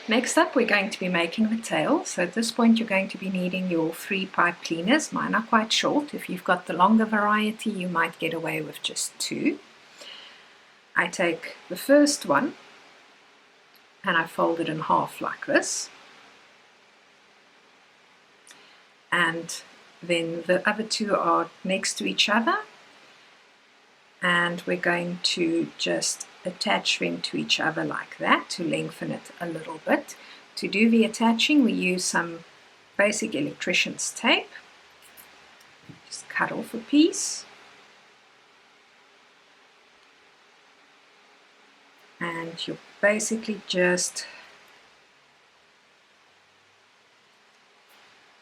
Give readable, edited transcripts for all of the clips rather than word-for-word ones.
Next up, we're going to be making the tail. So at this point, you're going to be needing your 3 pipe cleaners. Mine are quite short. If you've got the longer variety, you might get away with just 2. I take the first one and I fold it in half like this. And then the other 2 are next to each other. And we're going to just attach them to each other like that to lengthen it a little bit. To do the attaching, we use some basic electrician's tape. Just cut off a piece. And you're basically just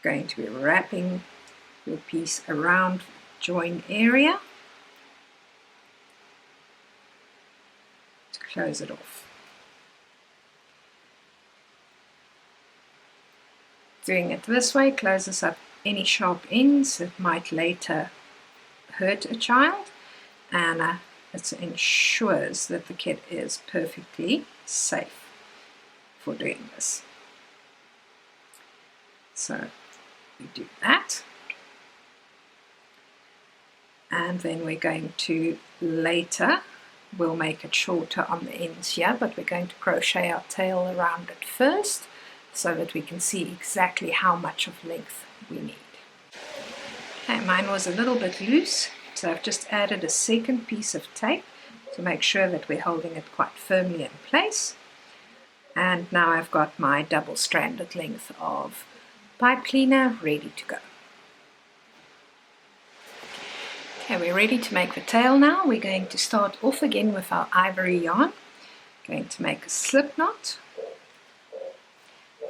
going to be wrapping your piece around the join area to close it off. Doing it this way closes up any sharp ends that might later hurt a child, and it ensures that the kid is perfectly safe for doing this. So we do that, and then we're going to later, we'll make it shorter on the ends here, but we're going to crochet our tail around it first so that we can see exactly how much of length we need. Okay, mine was a little bit loose, so I've just added a second piece of tape to make sure that we're holding it quite firmly in place. And now I've got my double-stranded length of pipe cleaner ready to go. Okay, we're ready to make the tail now. We're going to start off again with our ivory yarn. Going to make a slip knot,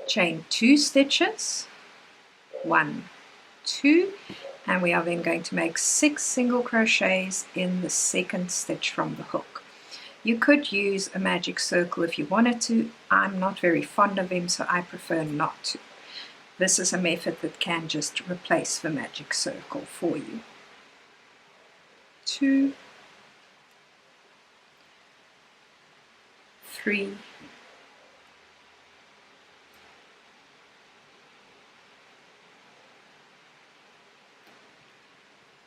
chain 2 stitches, 1, 2, and we are then going to make 6 single crochets in the second stitch from the hook. You could use a magic circle if you wanted to. I'm not very fond of them, so I prefer not to. This is a method that can just replace the magic circle for you. 2, 3,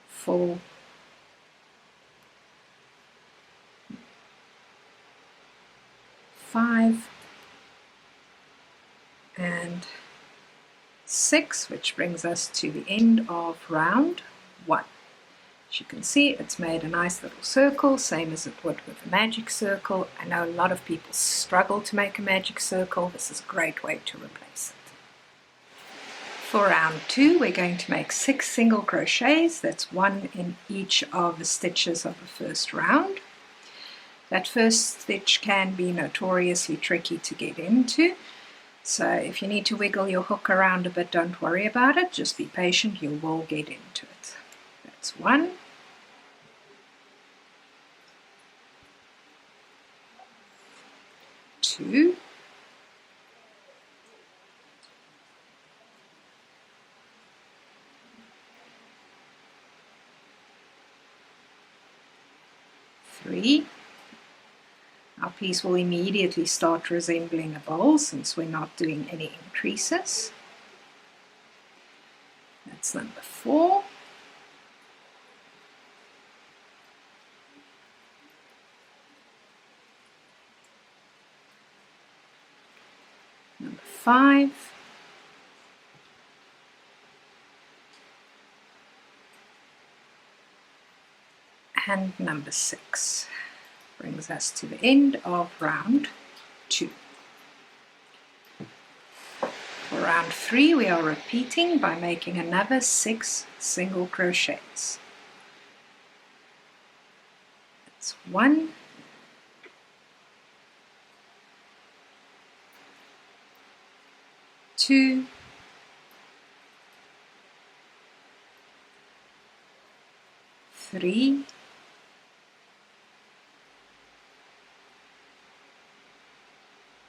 4, 5, and 6, which brings us to the end of round 1. As you can see, it's made a nice little circle, same as it would with a magic circle. I know a lot of people struggle to make a magic circle. This is a great way to replace it. For round 2, we're going to make 6 single crochets. That's 1 in each of the stitches of the first round. That first stitch can be notoriously tricky to get into. So if you need to wiggle your hook around a bit, don't worry about it. Just be patient, you will get into it. That's 1. 2. 3. Our piece will immediately start resembling a bowl since we're not doing any increases. That's number 4. Number 5. And number 6. Brings us to the end of round 2. For round 3, we are repeating by making another 6 single crochets. That's 1, 2, 3,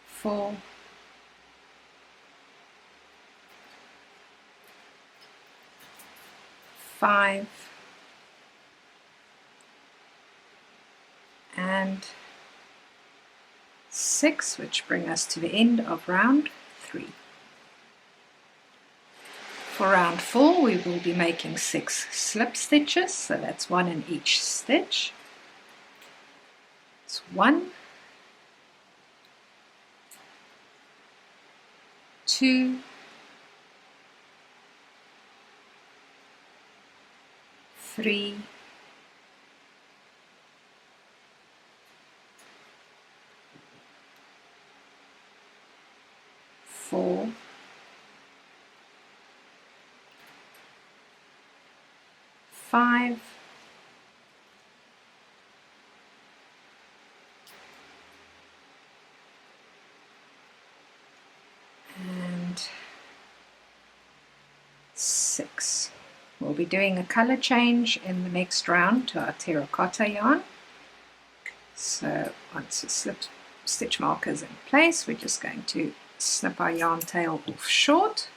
4, 5, and 6, which bring us to the end of round 3. For round 4 we will be making 6 slip stitches, so that's 1 in each stitch. It's 1, 2, 3, 4, 5, 6. We'll be doing a color change in the next round to our terracotta yarn. So once the slip stitch marker is in place, we're just going to snip our yarn tail off short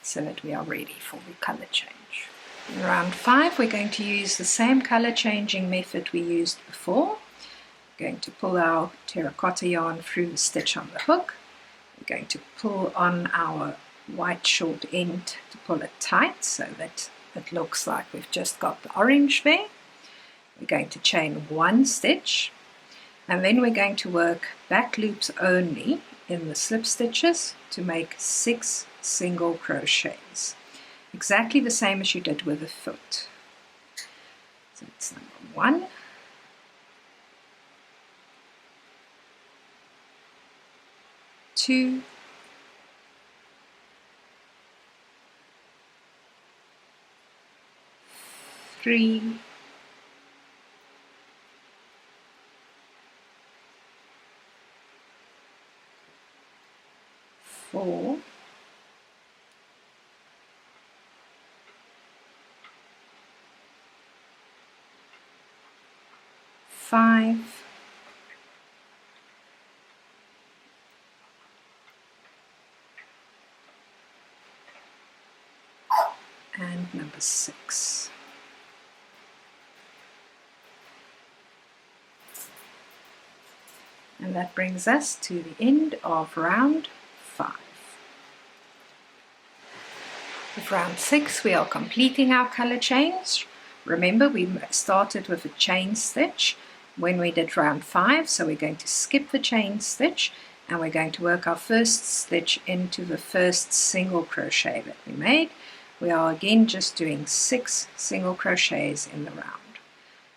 so that we are ready for the color change. In round 5 we're going to use the same color changing method we used before. We're going to pull our terracotta yarn through the stitch on the hook. We're going to pull on our white short end to pull it tight so that it looks like we've just got the orange there. We're going to chain 1 stitch, and then we're going to work back loops only in the slip stitches to make 6 single crochets, exactly the same as you did with the foot. So it's number 1, 2, 3, 4, 5, and number 6. And that brings us to the end of round 5. With round 6 we are completing our color change. Remember, we started with a chain stitch when we did round 5, so we're going to skip the chain stitch and we're going to work our first stitch into the first single crochet that we made. We are again just doing 6 single crochets in the round.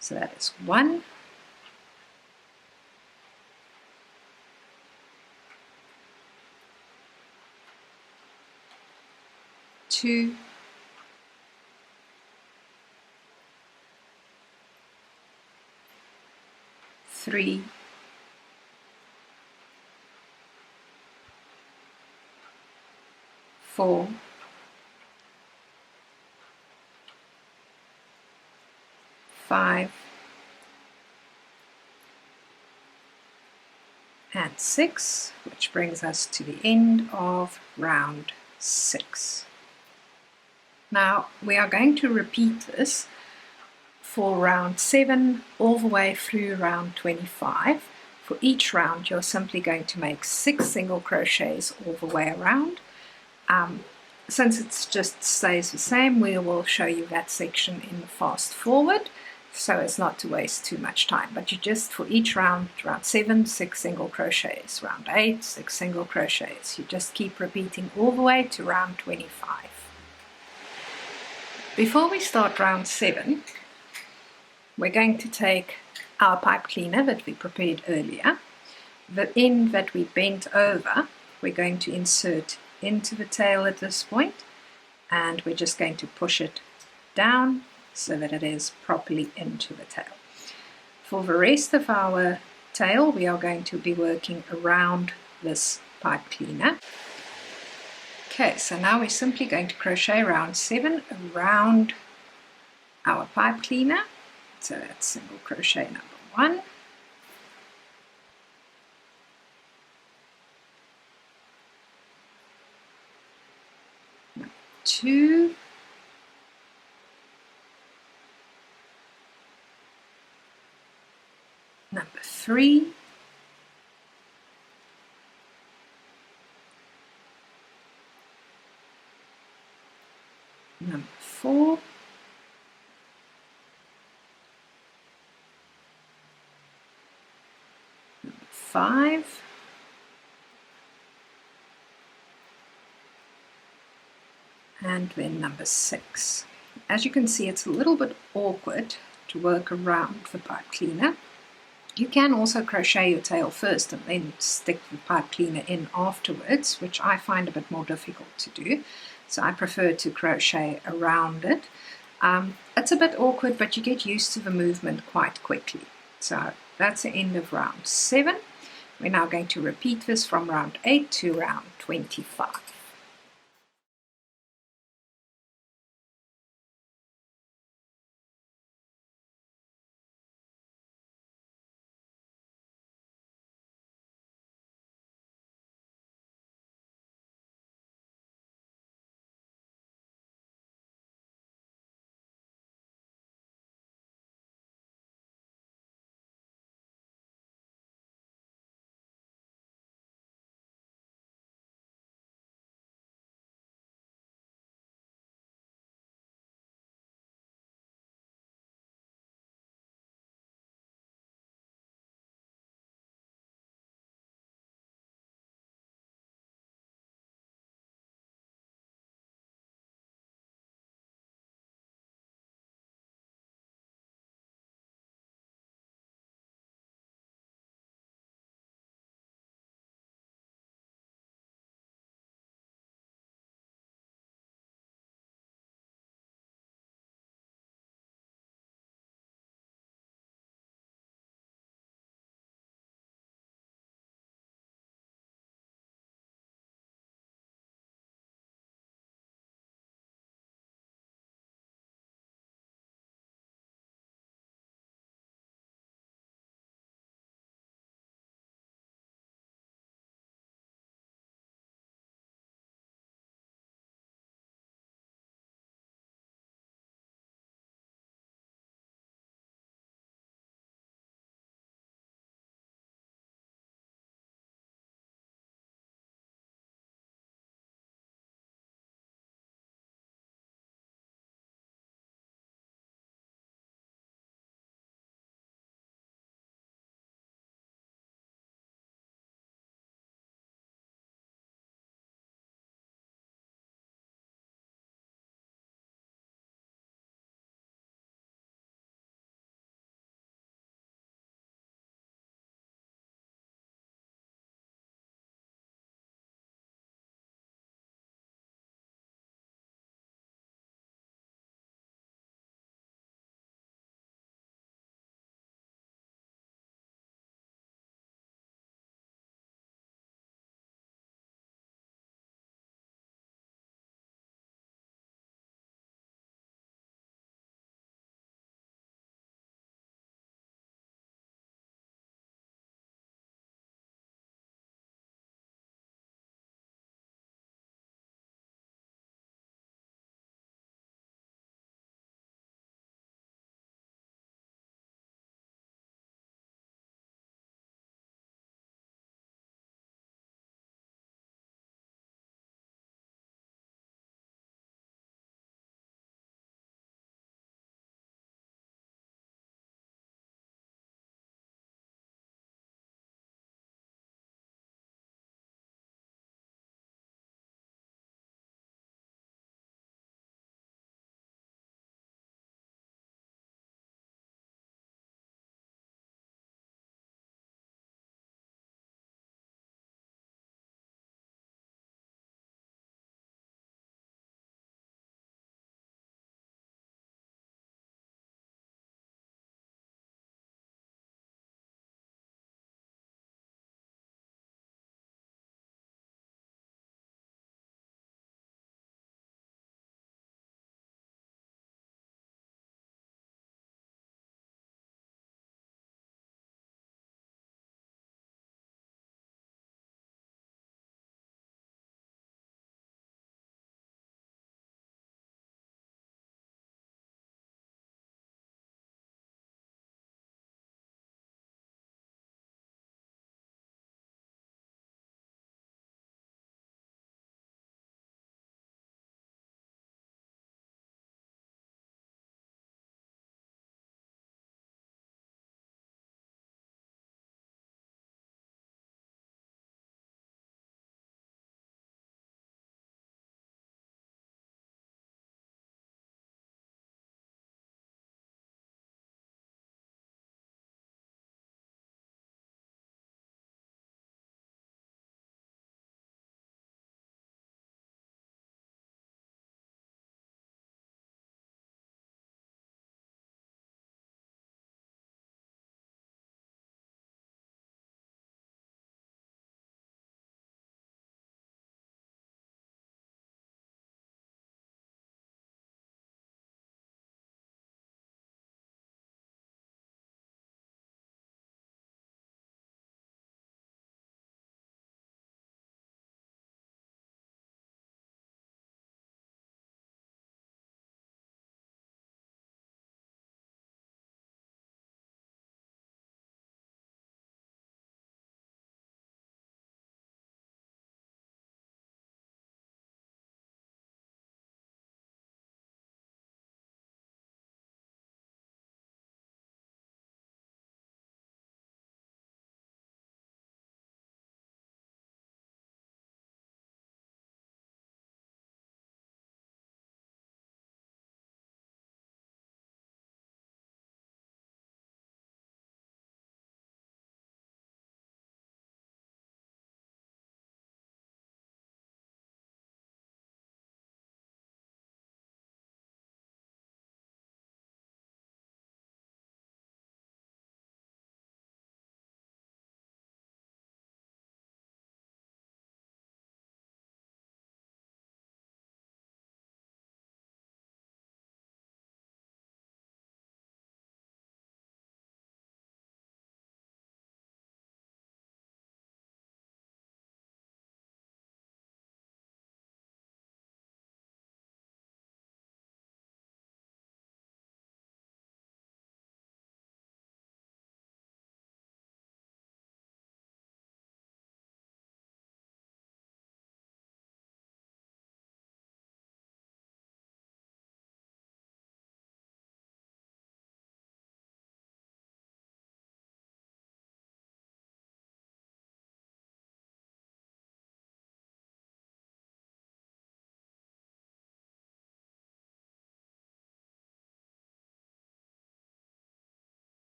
So that is 1, 2, 3, 4, 5, and 6, which brings us to the end of round 6. Now we are going to repeat this for round 7 all the way through round 25. For each round you're simply going to make 6 single crochets all the way around. Since it just stays the same, we will show you that section in the fast forward so as not to waste too much time. But you just, for each round, round 7, 6 single crochets, round 8, 6 single crochets. You just keep repeating all the way to round 25. Before we start round 7, we're going to take our pipe cleaner that we prepared earlier. The end that we bent over, we're going to insert into the tail at this point, and we're just going to push it down so that it is properly into the tail. For the rest of our tail, we are going to be working around this pipe cleaner. Okay, so now we're simply going to crochet round 7 around our pipe cleaner. So that's single crochet number 1, number 2, number 3, 5. And then number 6. As you can see, it's a little bit awkward to work around the pipe cleaner. You can also crochet your tail first and then stick the pipe cleaner in afterwards, which I find a bit more difficult to do. So I prefer to crochet around it. It's a bit awkward, but you get used to the movement quite quickly. So that's the end of round 7. We're now going to repeat this from round 8 to round 25.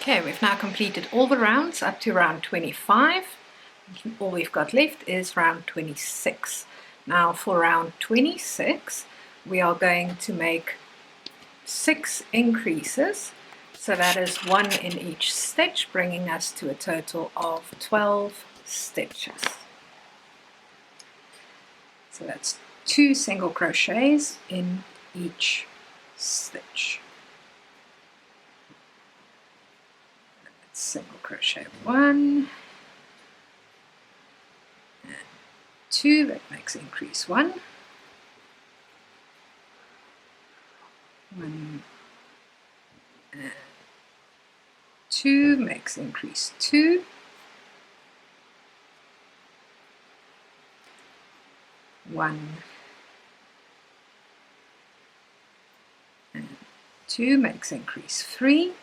Okay, we've now completed all the rounds up to round 25. All we've got left is round 26. Now for round 26, we are going to make 6 increases. So that is 1 in each stitch, bringing us to a total of 12 stitches. So that's 2 single crochets in each stitch. Let's single crochet 1 and 2, that makes increase 1. 1 and 2 makes increase 2. 1 and 2 makes increase 3.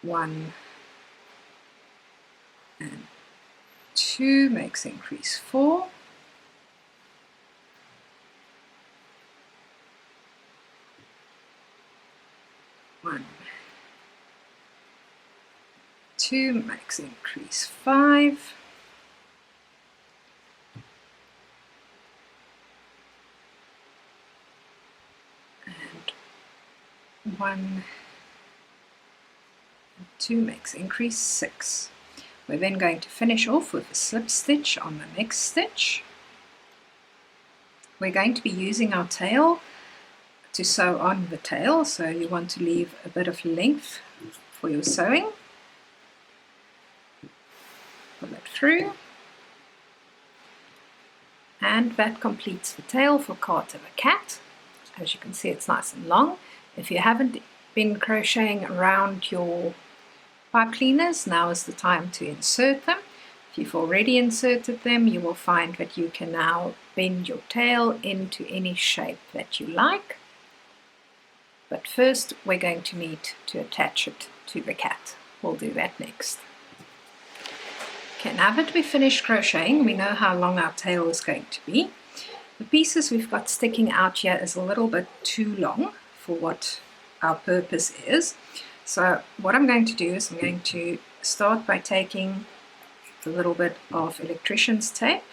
1 and 2 makes increase 4. 1, 2 makes increase 5. 1 and 2 makes increase 6. We're then going to finish off with a slip stitch on the next stitch. We're going to be using our tail to sew on the tail, so you want to leave a bit of length for your sewing. Pull it through, and that completes the tail for Carter the cat. As you can see, it's nice and long. If you haven't been crocheting around your pipe cleaners, now is the time to insert them. If you've already inserted them, you will find that you can now bend your tail into any shape that you like. But first we're going to need to attach it to the cat. We'll do that next. Okay, now that we've finished crocheting, we know how long our tail is going to be. The pieces we've got sticking out here is a little bit too long for what our purpose is. So what I'm going to do is I'm going to start by taking a little bit of electrician's tape,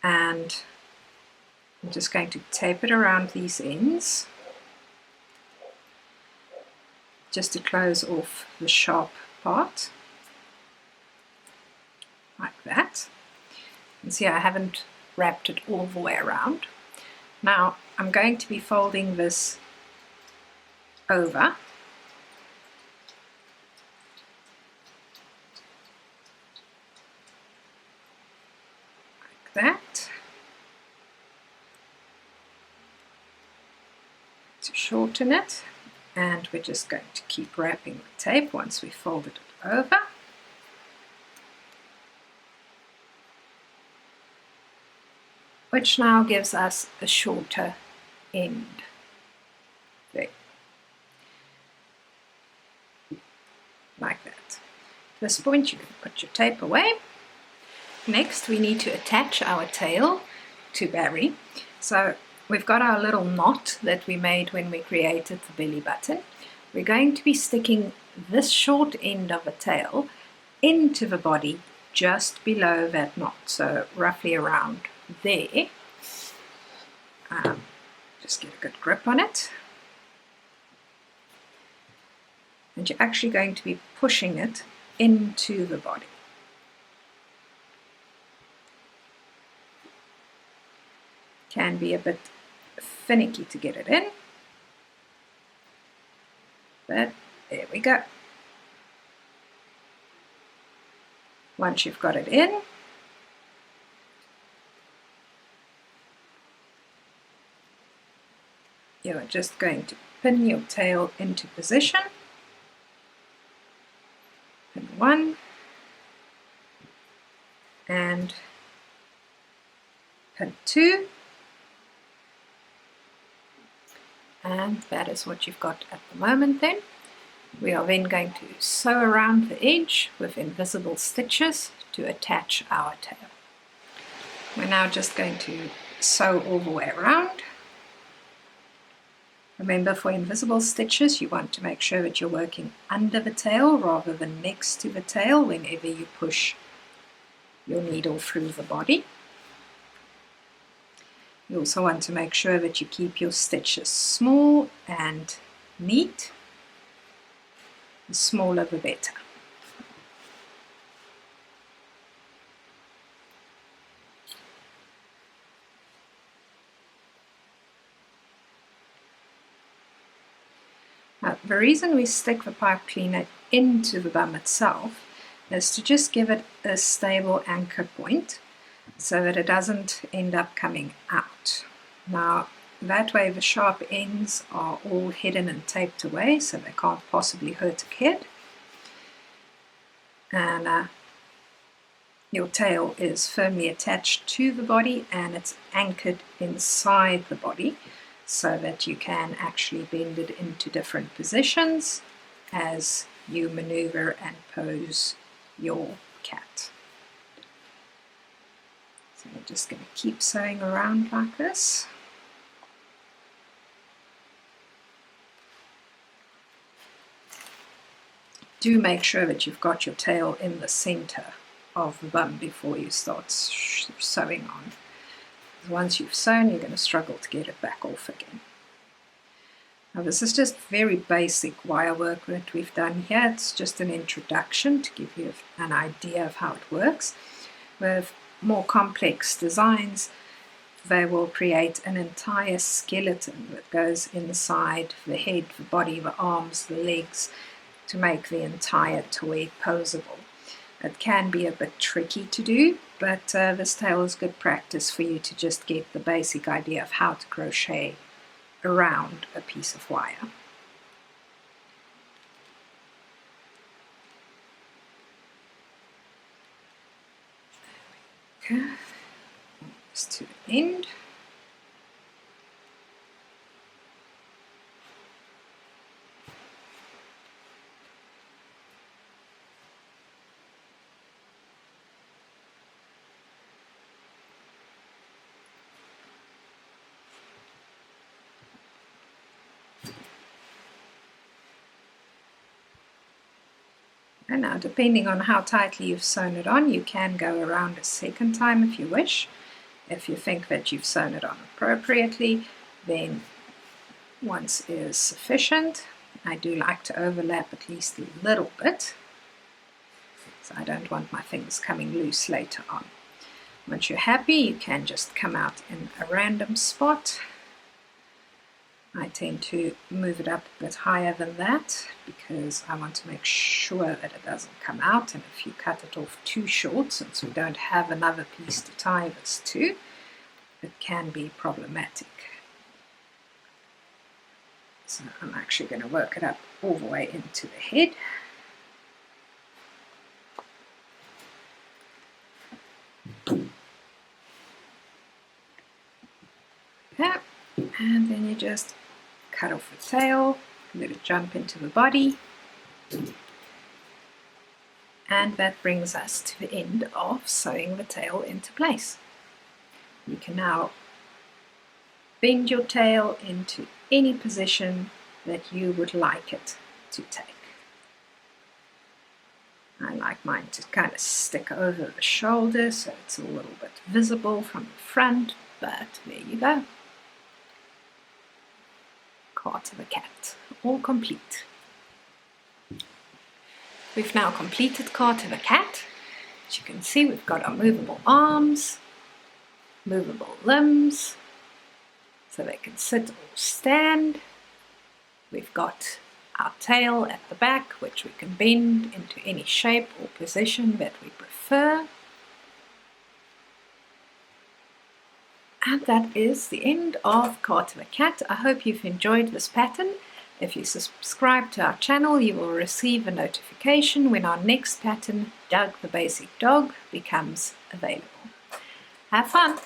and I'm just going to tape it around these ends just to close off the sharp part, like that. You can see I haven't wrapped it all the way around. Now I'm going to be folding this over, like that, to shorten it. And we're just going to keep wrapping the tape once we folded it over. Which now gives us a shorter end there. Like that. At this point you can put your tape away. Next we need to attach our tail to Barry. So we've got our little knot that we made when we created the belly button. We're going to be sticking this short end of the tail into the body just below that knot, so roughly around there. Just get a good grip on it. And you're actually going to be pushing it into the body. Can be a bit finicky to get it in, but there we go. Once you've got it in, you're just going to pin your tail into position. Pin 1 and pin 2. And that is what you've got at the moment then. We are then going to sew around the edge with invisible stitches to attach our tail. We're now just going to sew all the way around. Remember, for invisible stitches, you want to make sure that you're working under the tail rather than next to the tail whenever you push your needle through the body. You also want to make sure that you keep your stitches small and neat. The smaller the better. Now, the reason we stick the pipe cleaner into the bum itself is to just give it a stable anchor point so that it doesn't end up coming out. Now, that way the sharp ends are all hidden and taped away so they can't possibly hurt a kid. And your tail is firmly attached to the body and it's anchored inside the body, so that you can actually bend it into different positions as you maneuver and pose your cat. So we're just going to keep sewing around like this. Do make sure that you've got your tail in the center of the bum before you start sewing on. Once you've sewn, you're going to struggle to get it back off again. Now, this is just very basic wire work that we've done here. It's just an introduction to give you an idea of how it works. With more complex designs, they will create an entire skeleton that goes inside the head, the body, the arms, the legs, to make the entire toy posable. It can be a bit tricky to do, but this tail is good practice for you to just get the basic idea of how to crochet around a piece of wire. Okay, just to the end. And now, depending on how tightly you've sewn it on, you can go around a second time if you wish. If you think that you've sewn it on appropriately, then once is sufficient. I do like to overlap at least a little bit, so I don't want my things coming loose later on. Once you're happy, you can just come out in a random spot. I tend to move it up a bit higher than that because I want to make sure that it doesn't come out, and if you cut it off too short, since we don't have another piece to tie this to, it can be problematic. So I'm actually going to work it up all the way into the head. Yeah. And then you just cut off the tail, let it jump into the body, and that brings us to the end of sewing the tail into place. You can now bend your tail into any position that you would like it to take. I like mine to kind of stick over the shoulder so it's a little bit visible from the front, but there you go. Cart of a cat, all complete. We've now completed Cart of a Cat. As you can see, we've got our movable arms, movable limbs, so they can sit or stand. We've got our tail at the back, which we can bend into any shape or position that we prefer. And that is the end of Cart of a Cat. I hope you've enjoyed this pattern. If you subscribe to our channel, you will receive a notification when our next pattern, Doug the Basic Dog, becomes available. Have fun!